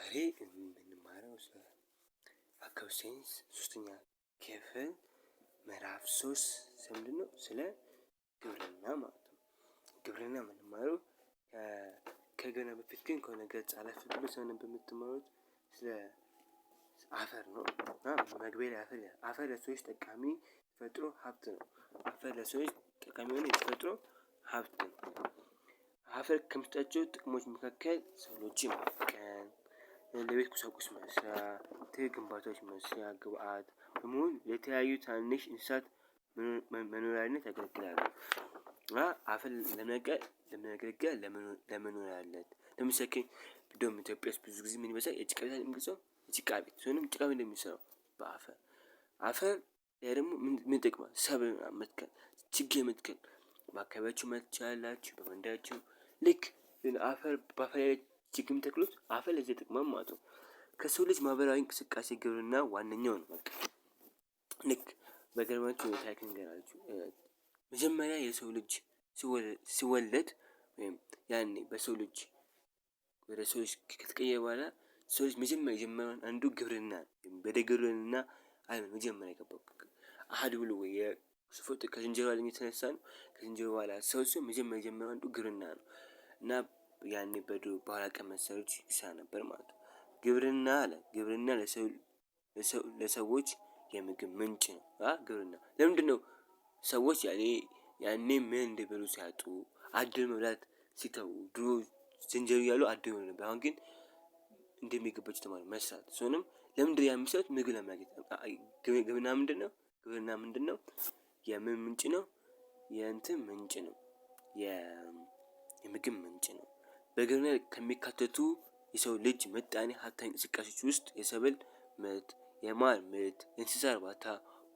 ዛሬ የምንማረው ስለ አካባቢ ሳይንስ 3ኛ ክፍል ምዕራፍ 3 ምንድነው? ስለ ግብርና ማለት ነው። ግብርና የምንማረው ከገና በፊት ግን ከሆነ ገጽ አለፍ ብሎ ሰነን በምትማሩት ስለ አፈር ነው። መግቢያ ላይ አፈር ለሰዎች ጠቃሚ ተፈጥሮ ሀብት ነው። አፈር ለሰዎች ጠቃሚ የሆነ የተፈጥሮ ሀብት ነው። አፈር ከሚሰጣቸው ጥቅሞች መካከል ሰብሎችን ማብቀል፣ ለቤት ቁሳቁስ መስሪያ፣ ግንባታዎች መስሪያ ግብአት በመሆን የተለያዩ ትናንሽ እንስሳት መኖሪያነት ያገለግላሉ። አፈር ለመገልገል ለመኖሪያነት ለምሳሌ እንደውም ኢትዮጵያ ውስጥ ብዙ ጊዜ ምን ይመስላል የጭቃ ቤት የሚገዛው የጭቃ ቤት ሲሆንም ጭቃ ቤት እንደሚሰራው በአፈር አፈር ያ ደግሞ ምን ይጠቅማል? ሰብል መትከል፣ ችግኝ መትከል በአካባቢያችሁ መትከል ትችላላችሁ። በመንደራችሁ ልክ አፈር በአፈር ላይ ችግኝ የምትተክሉት አፈር ለዚህ ይጠቅማል ማለት ነው። ከሰው ልጅ ማህበራዊ እንቅስቃሴ ግብርና ዋነኛው ነው። በቃ ልክ በገርማችሁ ታሪክ ልንገራችሁ። መጀመሪያ የሰው ልጅ ሲወለድ ወይም ያኔ በሰው ልጅ ወደ ሰው ልጅ ከተቀየረ በኋላ ሰው ልጅ መጀመሪያ የጀመረውን አንዱ ግብርና ወደ ግብርና አለም መጀመሪያ የገባው አሃዱ ብሎ ወይ የስፎት ከዝንጀሮ አለም የተነሳ ነው። ከዝንጀሮ በኋላ ሰው መጀመሪያ የጀመረው አንዱ ግብርና ነው። እና ያኔ በድሮ በኋላ ቀን መሰሎች ይሰራ ነበር ማለት ነው። ግብርና አለ ግብርና ለሰዎች የምግብ ምንጭ ነው። ግብርና ለምንድነው? ሰዎች ያኔ ምን እንደበሉ ሲያጡ አድር መብላት ሲተው ድሮ ዝንጀሮ እያሉ አድር ይበሉ ነበር። አሁን ግን እንደሚገባቸው ተማሩ መስራት እሱንም ለምንድነው የሚሰሩት? ምግብ ለማግኘት። ግብርና ምንድነው? ግብርና ምንድነው? የምን ምንጭ ነው? የእንትን ምንጭ ነው። የምግብ ምንጭ ነው። በግብርና ከሚካተቱ የሰው ልጅ ምጣኔ ሀብታዊ እንቅስቃሴዎች ውስጥ የሰብል ምርት፣ የማር ምርት፣ የእንስሳ እርባታ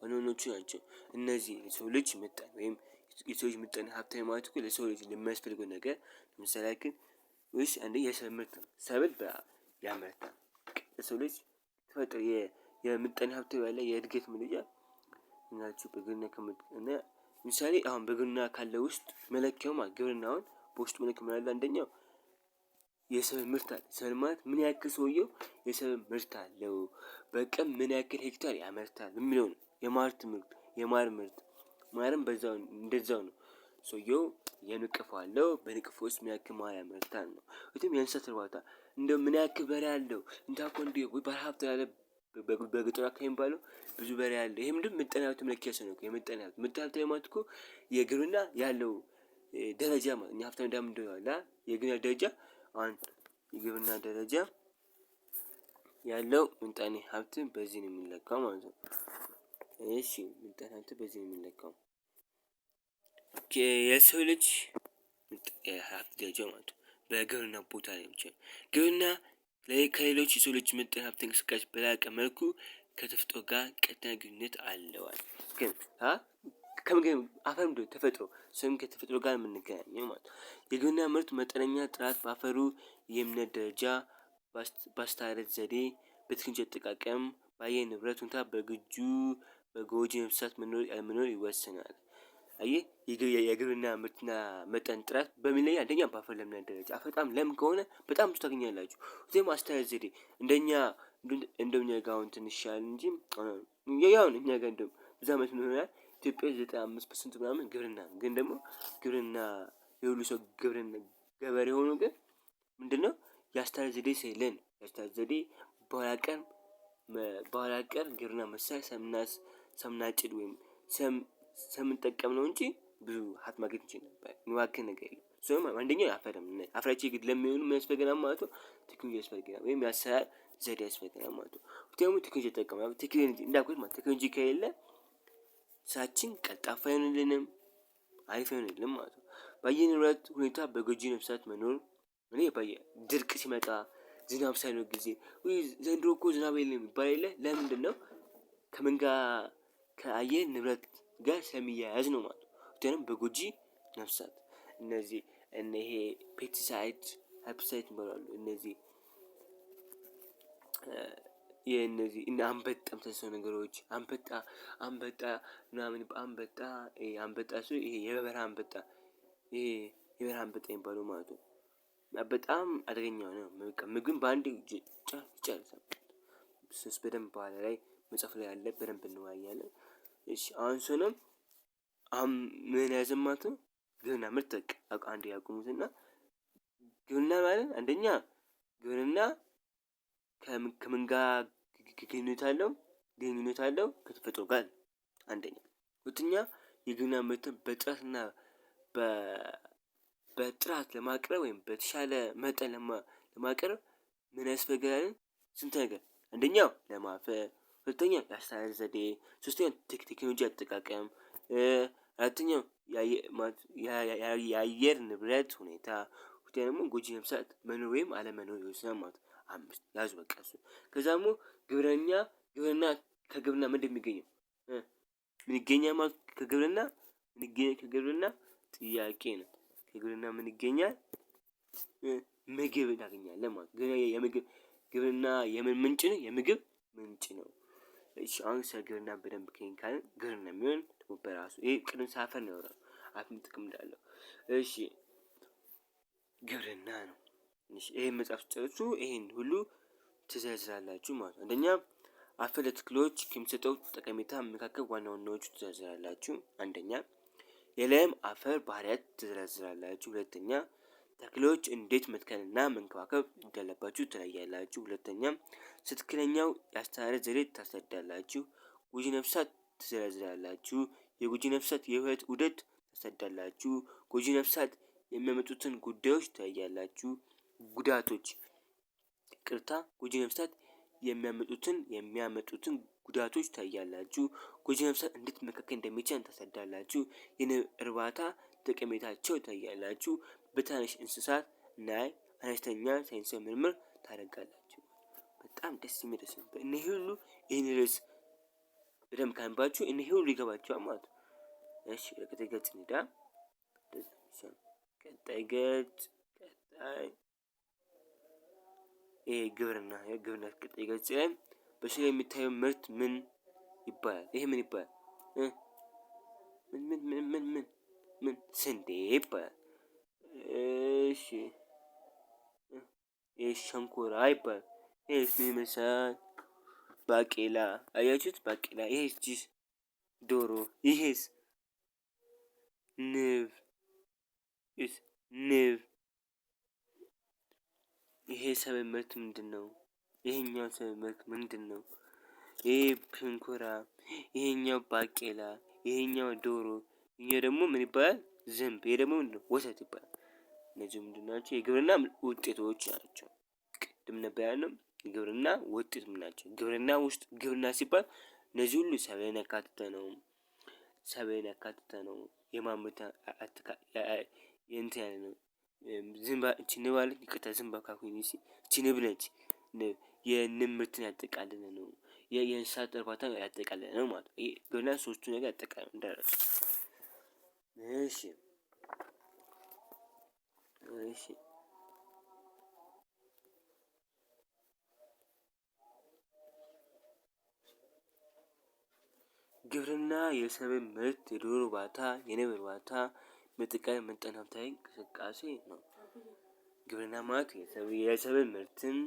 ዋናዎቹ ናቸው። እነዚህ የሰው ልጅ ምጣኔ ወይም የሰው ልጅ ምጣኔ ሀብታዊ ማለት እኮ ለሰው ልጅ የሚያስፈልገው ነገር ለምሳሌ ያክል ወይስ አንደኛ የሰብል ምርት ነው። ሰብል ያመርታል። የሰው ልጅ ተፈጥሮ የምጣኔ ሀብታዊ ያለ የእድገት መለያ ናቸው። በግብርና እና ምሳሌ አሁን በግብርና ካለ ውስጥ መለኪያው ማለት ግብርናውን በውስጡ መለኪያው ምን አለ? አንደኛው የሰብል ምርት አለ። ሰብል ማለት ምን ያክል ሰውየው የሰብል ምርት አለው፣ በቀን ምን ያክል ሄክታር ያመርታል የሚለው ነው። የማር ምርት ማርም በዛው እንደዛው ነው። ሰውየው የንቅፍ አለው በንቅፍ ውስጥ ምን ያክል ማር ያመርታል ነው። ወይም የእንስሳት እርባታ እንደው ምን ያክል በሬ አለው እንታኮ እንዴ ወይ ባለሀብት ያለ በገጠር አካባቢ የሚባለው ብዙ በሬ አለ። ይሄ ምንድነው? ምጣኔ ሀብት መለኪያ ነው። የምጣኔ ሀብት ምጣኔ ሀብት ማለት እኮ የግብርና ያለው ደረጃ ማለት እኛ ሀብታም እንዳም እንደሆነ የግብርና ደረጃ አንድ የግብርና ደረጃ ያለው ምጣኔ ሀብትን በዚህ ነው የሚለካው ማለት ነው። እሺ ምጣኔ ሀብት በዚህ ነው የሚለካው። የሰው ልጅ ሀብት ደረጃ ማለት ነው በግብርና ቦታ ላይ ብቻ ግብርና ከሌሎች የሰው ልጅ ምጣኔ ሀብት እንቅስቃሴ በላቀ መልኩ ከተፈጥሮ ጋር ቀጥተኛ ግንኙነት አለው። ግን ከምግብ አፈር ምንድነው? ተፈጥሮ ሰውም ከተፈጥሮ ጋር የምንገናኘው ማለት ነው። የግብርና ምርት መጠነኛ ጥራት በአፈሩ የእምነት ደረጃ በአስተራረስ ዘዴ በቴክኖሎጂ አጠቃቀም በአየር ንብረት ሁኔታ በጎጂ ነፍሳት መኖር ያለመኖር ይወሰናል። አየህ የግብርና ምርትና መጠን ጥራት በምን ላይ? አንደኛ በአፈር ለምነት ደረጃ አፈር በጣም ለም ከሆነ በጣም ብዙ ታገኛላችሁ። ሁለተኛ አስተራረስ ዘዴ እንደኛ ጋር አሁን ትንሽ ይሻላል እንጂ ያው እኛ ጋር እንደውም ብዙ አመት ምን ይሆናል ኢትዮጵያ 95% ምናምን ግብርና ነው። ግን ደግሞ ግብርና የሁሉ ሰው ግብርና ገበሬ ሆኖ ግን ምንድነው የአስተራረስ ዘዴ ሳይለን የአስተራረስ ዘዴ በኋላ ቀር ግብርና መሳሪያ ሰምናጭድ ወይም ሰምንጠቀም ነው እንጂ ብዙ ሀብት ማግኘት እንችል ነበር። የሚባክን ነገር የለም። እሱም አንደኛው አፈራችን ግድ ለሚሆኑ ምን ያስፈልገናል ማለት ነው? ቴክኖሎጂ ያስፈልገናል ወይም የአሰራር ዘዴ ያስፈልገናል ማለት ነው። ሁለተኛው ቴክኖሎጂ ይጠቀማል። ቴክኖሎጂ እንዳልኩት ማለት ቴክኖሎጂ ከሌለ ስራችን ቀልጣፋ አይሆንልንም፣ አሪፍ አይሆንልንም ማለት ነው። በአየር ንብረት ሁኔታ በጎጂ ነፍሳት መኖር ድርቅ ሲመጣ ዝናብ ሳይኖር ጊዜ ዘንድሮ እኮ ዝናብ የለም ይባል የለ ለምንድነው? ከምን ጋር ከአየር ንብረት ጋር ስለሚያያዝ ነው ማለት ነው። ሁለተኛው በጎጂ ነፍሳት እነዚህ ይሄ ፔስቲሳይድ ሄርቢሳይድ ይባላሉ። እነዚህ የእነዚህ አንበጣ የመሳሰሉ ነገሮች አንበጣ ምናምን አንበጣ ይሄ የበረሃ አንበጣ ይሄ የበረሃ አንበጣ የሚባለው ማለት ነው። በጣም አደገኛው ነው። ምግብን በአንድ ይጨርሳል። ሶስት በደንብ በኋላ ላይ መጽሐፍ ላይ ያለ በደንብ እንወያያለን። እሺ አሁን ሰኖም ምን ያዘማቱ ግብርና ምርት አንድ ያቁሙትና ግብርና ማለት አንደኛ ግብርና ከምን ጋር ግንኙነት አለው ከተፈጥሮ ጋር አንደኛ። ሁለተኛ የግብርና ምርትን በጥራትና በጥራት ለማቅረብ ወይም በተሻለ መጠን ለማቅረብ ምን ያስፈልጋል? ስንት ነገር አንደኛው ለማፈር፣ ሁለተኛ የአስተዳደር ዘዴ፣ ሶስተኛ ቴክኖሎጂ አጠቃቀም፣ አራተኛው የአየር ንብረት ሁኔታ፣ ሁለተኛ ደግሞ ጎጂ ነፍሳት መኖር ወይም አለመኖር ይወስናል ማለት ነው። አምስት ያዙ በቃ እሱ። ከዛ ደግሞ ግብርና ከግብርና ምንድን የሚገኘው ምን ይገኛል ማለት ከግብርና ጥያቄ ነው። ከግብርና ምን ይገኛል? ምግብ እናገኛለን ማለት ነው። ግብርና የምን ምንጭ ነው? የምግብ ምንጭ ነው። እሺ አሁን ስለ ግብርና በደንብ ካልን ግብርና የሚሆን በራሱ ይሄ ቅድም ሳፈር ነው ያወራነው አፍም ጥቅም እንዳለው። እሺ ግብርና ነው። እሺ ይሄን መጽሐፍ ስትጨርሱ ይሄን ሁሉ ትዘረዝራላችሁ ማለት ነው። አንደኛ አፈር ለተክሎች ከሚሰጠው ጠቀሜታ መካከል ዋና ዋናዎቹ ትዘረዝራላችሁ። አንደኛ የለም አፈር ባህሪያት ትዘረዝራላችሁ። ሁለተኛ ተክሎች እንዴት መትከልና መንከባከብ እንዳለባችሁ ትለያላችሁ። ሁለተኛ ትክክለኛው የአስተዳደር ዘዴ ታስረዳላችሁ። ጎጂ ነፍሳት ትዘረዝራላችሁ። የጎጂ ነፍሳት የህይወት ዑደት ታስረዳላችሁ። ጎጂ ነፍሳት የሚያመጡትን ጉዳዮች ትለያላችሁ። ጉዳቶች ጎጂ ነፍሳት የሚያመጡትን ጉዳቶች ታያላችሁ። ጎጂ ነፍሳት እንዴት መከላከል እንደሚቻል ታስረዳላችሁ። የንብ እርባታ ጠቀሜታቸው ታያላችሁ። በትናንሽ እንስሳት ላይ አነስተኛ ሳይንሳዊ ምርምር ታደርጋላችሁ። በጣም ደስ የሚል ርዕስ ነው። እነዚህ ሁሉ ይህን ርዕስ በደንብ ካነባችሁ እነዚህ ሁሉ ይገባችኋል ማለት ነው። እሺ ቀጣይ ገጽ እንሂድ። ቀጣይ ገጽ ግብርና ቀጣይ ገጽ ላይ በስዕሉ የሚታየው ምርት ምን ይባላል? ይሄ ምን ይባላል? ምን ስንዴ ይባላል። እሺ ይሄ ሸንኮራ ይባላል። ይሄስ ምን ይመስላል? ባቄላ አያችሁት? ባቄላ። ይሄስ ዶሮ። ይሄስ ንብ። ይሄ ሰብል ምርት ምንድነው? ይሄኛው ሰብል ምርት ምንድነው? ይሄ ሸንኮራ፣ ይሄኛው ባቄላ፣ ይሄኛው ዶሮ፣ ይሄኛው ደግሞ ምን ይባላል? ዝንብ። ይሄ ደግሞ ምንድነው? ወተት ይባላል። እነዚህ ምንድን ናቸው? የግብርና ውጤቶች ናቸው። ቅድም ነበር ያልነው የግብርና ውጤት ምን ናቸው? ግብርና ውስጥ ግብርና ሲባል እነዚህ ሁሉ ሰብልን ያካተተ ነው። የማምረት እንትን ያለ ነው። ንብ አለች። ይቅርታ ዝንብ ካልኩኝ ንብ ነች። የንብ ምርትን ያጠቃልለ ነው። የእንስሳት እርባታ ያጠቃልለ ነው ማለት ነው። ይሄ ግብርና ሶስቱ ነገር ያጠቃልላል እንዳትረሱ። እሺ ግብርና የሰብል ምርት፣ የዶሮ እርባታ፣ የንብ እርባታ መጠቀም ምጣኔ ሀብታዊ እንቅስቃሴ ነው። ግብርና ማለት የሰብል ምርትን፣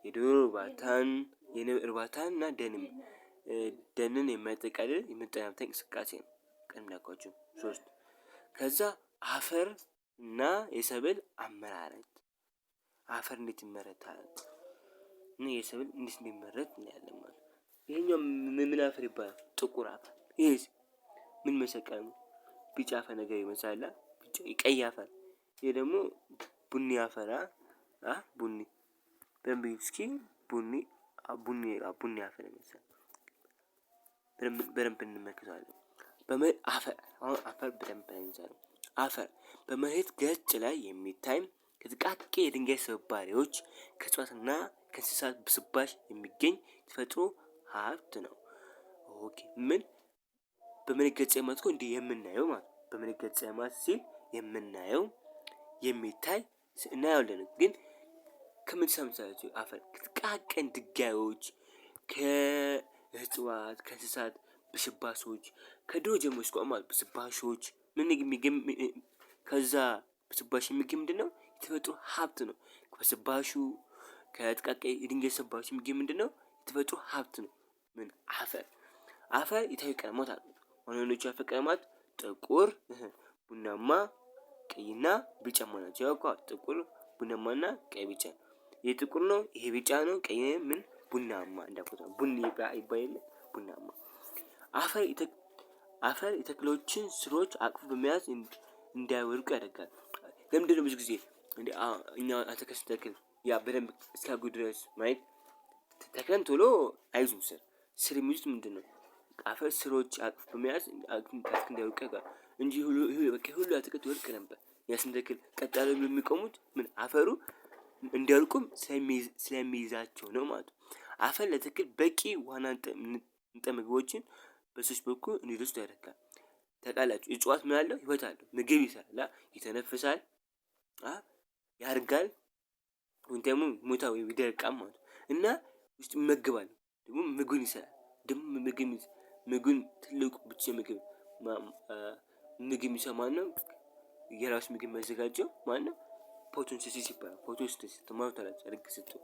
የዶሮ እርባታን፣ የንብ እርባታን እና ደንን የሚያጠቃልል የምጣኔ ሀብታዊ እንቅስቃሴ ነው። ቅድም እንዳልኳችሁ ሶስት። ከዛ አፈር እና የሰብል አመራረት። አፈር እንዴት ይመረታል እና የሰብል እንዴት እንደሚመረት እናያለን ማለት ነው። ይሄኛው ምን አፈር ይባላል? ጥቁር አፈር። ይሄስ ምን መሰቀል ነው? ቢጫ አፈር ነገር ይመስላል። ቀይ አፈር። ይሄ ደግሞ ቡኒ አፈር። ቡኒ በደንብ እስኪ ቡኒ አፈር ይመስላል። በደንብ እንመለከታለን። አፈር በደንብ እንይዛለን። አፈር በመሬት ገጽ ላይ የሚታይ ከጥቃቅን የድንጋይ ስብራሪዎች ከእጽዋትና ከእንስሳት ብስባሽ የሚገኝ ተፈጥሮ ሀብት ነው። ኦኬ ምን በመሬት ገጽ ላይ ማለት እንዲህ የምናየው ማለት በመሬት ገጽ ላይ ማለት ሲል የምናየው የሚታይ እናየዋለን። ግን ከምን ሰምታችሁ? አፈር ከጥቃቅን ድንጋዮች ከእጽዋት ከእንስሳት ብስባሾች ከድሮ ጀምሮ እስካሁን ማለት ብስባሾች ከዛ ብስባሽ የሚገኝ ምንድነው? የተፈጥሮ ሀብት ነው። ከስባሹ ከጥቃቄ የድንጋይ ስባሹ የሚገኝ ምንድነው? የተፈጥሮ ሀብት ነው። ምን አፈር። አፈር የተለያዩ ቀለማት አሉት። ዋናዎቹ የአፈር ቀለማት ጥቁር፣ ቡናማ፣ ቀይና ቢጫ ናቸው። ያው ጥቁር፣ ቡናማና ቀይ፣ ቢጫ። ይሄ ጥቁር ነው፣ ይሄ ቢጫ ነው፣ ቀይ ምን ቡናማ እንዳቆጣ ቡኒ ይባላል። ቡናማ አፈር የተክሎችን ስሮች አቅፎ በመያዝ እንዳይወድቁ ያደርጋል። ለምንድነው ብዙ ጊዜ እኛ አተክል ስንተክል ያ በደንብ እስኪያድጉ ድረስ ማየት ተክለን ቶሎ አይዙም ስር የሚይዙት ምንድነው? አፈር ስሮች አቅፎ በመያዝ እንዳይወድቁ ያደርጋል እንጂ ሁሉ አትክልት ይወድቅ ነበር። ያ ስንተክል ቀጥ ያለው የሚቆሙት ምን አፈሩ እንዲያወድቁም ስለሚይዛቸው ነው ማለት ነው። አፈር ለተክል በቂ ውሃና ንጥረ ምግቦችን በሰዎች በኩል እንዲደርሱ ያደርጋል። ታውቃላችሁ እጽዋት ምን አለው? ህይወት አለው። ምግብ ይሰራል፣ ይተነፍሳል፣ ያድጋል፣ ወይም ደግሞ ሞታ ወይ ይደርቃል ማለት ነው። እና ውስጥ ይመገባል፣ ደግሞ ምግብን ይሰራል። ደግሞ ምግብን ትልቁ ብቻ ምግብ የሚሰማ ነው። የራሱ ምግብ የሚያዘጋጀው ማነው? ፎቶሲንተሲስ ይባላል። ፎቶሲንተሲስ ትማሩታላችሁ ልክ ስትሉ።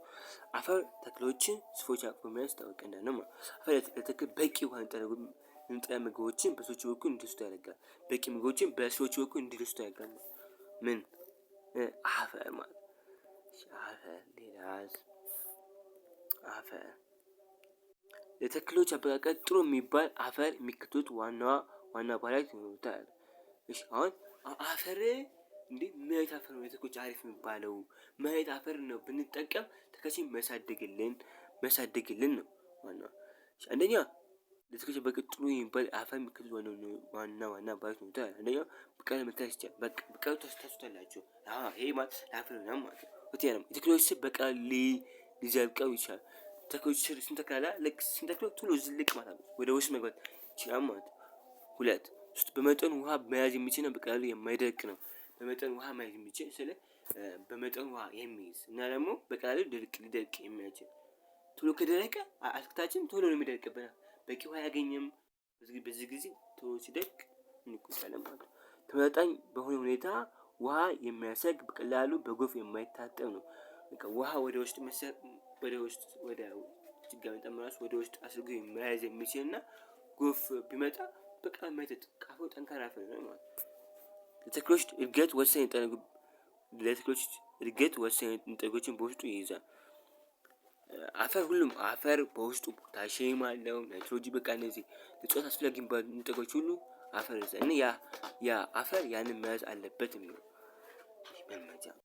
አፈር ተክሎችን ስሮች አቅፎ በመያዝ ይታወቃል ነው። አፈር ለተክል በቂ ውሃ ንጥረ ምግቦችን በሰዎች በኩል እንዲደርሱ ያደርጋል። በቂ ምግቦችን በሰዎች በኩል እንዲደርሱ ያደርጋል። ምን አፈር ማለት አፈር ሌላስ አፈር ለተክሎች አበቃቀል ጥሩ የሚባል አፈር የሚከተሉት ዋና ባህሪያት ይኖሩታል። እሺ አሁን አፈር እንዴ ምን አይነት አፈር ነው ለተክሎች አሪፍ የሚባለው? ምን አይነት አፈር ነው ብንጠቀም ተክሎችን የሚያሳድግልን ነው ዋናው። አንደኛ ለተክሎች በቅጥ ጥሩ የሚባል አፈር የሚከተሉት ዋና ባህሪያት ይኖሩታል። አንደኛ በቀላሉ መታየት ይችላል። በቀላሉ ታስታውሱታላችሁ። ይሄ ማለት አፈር ነው ማለት ነው። ሁለተኛ ደግሞ የተክሎች ስር በቀላሉ ሊዘልቀው ይችላል። ተክሎች ስር ስንተክል ልክ ስንተክለው ቶሎ ዝልቅ ማለት ነው፣ ወደ ውስጥ መግባት ይችላል ማለት ነው። ሁለት በመጠኑ ውሃ መያዝ የሚችል ነው። በቀላሉ የማይደርቅ ነው። በመጠኑ ውሃ መያዝ የሚችል ስለ በመጠኑ ውሃ የሚይዝ እና ደግሞ በቀላሉ ሊደርቅ የማይችል። ቶሎ ከደረቀ አትክልታችን ቶሎ ነው የሚደርቅብን። በቂ ውሃ አያገኝም። በዚህ ጊዜ ቶሎ ሲደርቅ እንቆጣለን ማለት ነው። ተመጣጣኝ በሆነ ሁኔታ ውሃ የሚያሰግ በቀላሉ በጎርፍ የማይታጠብ ነው። በቃ ውሃ ወደ ውስጥ ወደ ድጋሚ ጠመራስ ወደ ውስጥ አስርጎ መያዝ የሚችልና ጎርፍ ቢመጣ በቃ የማይጠጥ ቃፎ ጠንካራ አፈር ነው ማለት ነው። ለተክሎች እድገት ወሳኝ ንጥረ በውስጡ ይይዛል። አፈር በውስጡ ፖታሺየም አለው፣ ናይትሮጂን፣ በቃ እነዚህ ለእጽዋት አስፈላጊ የሚባሉ ንጥሮች ሁሉ አፈር ይይዛል። እና ያ አፈር ያንን መያዝ አለበት የሚለው መልመጃ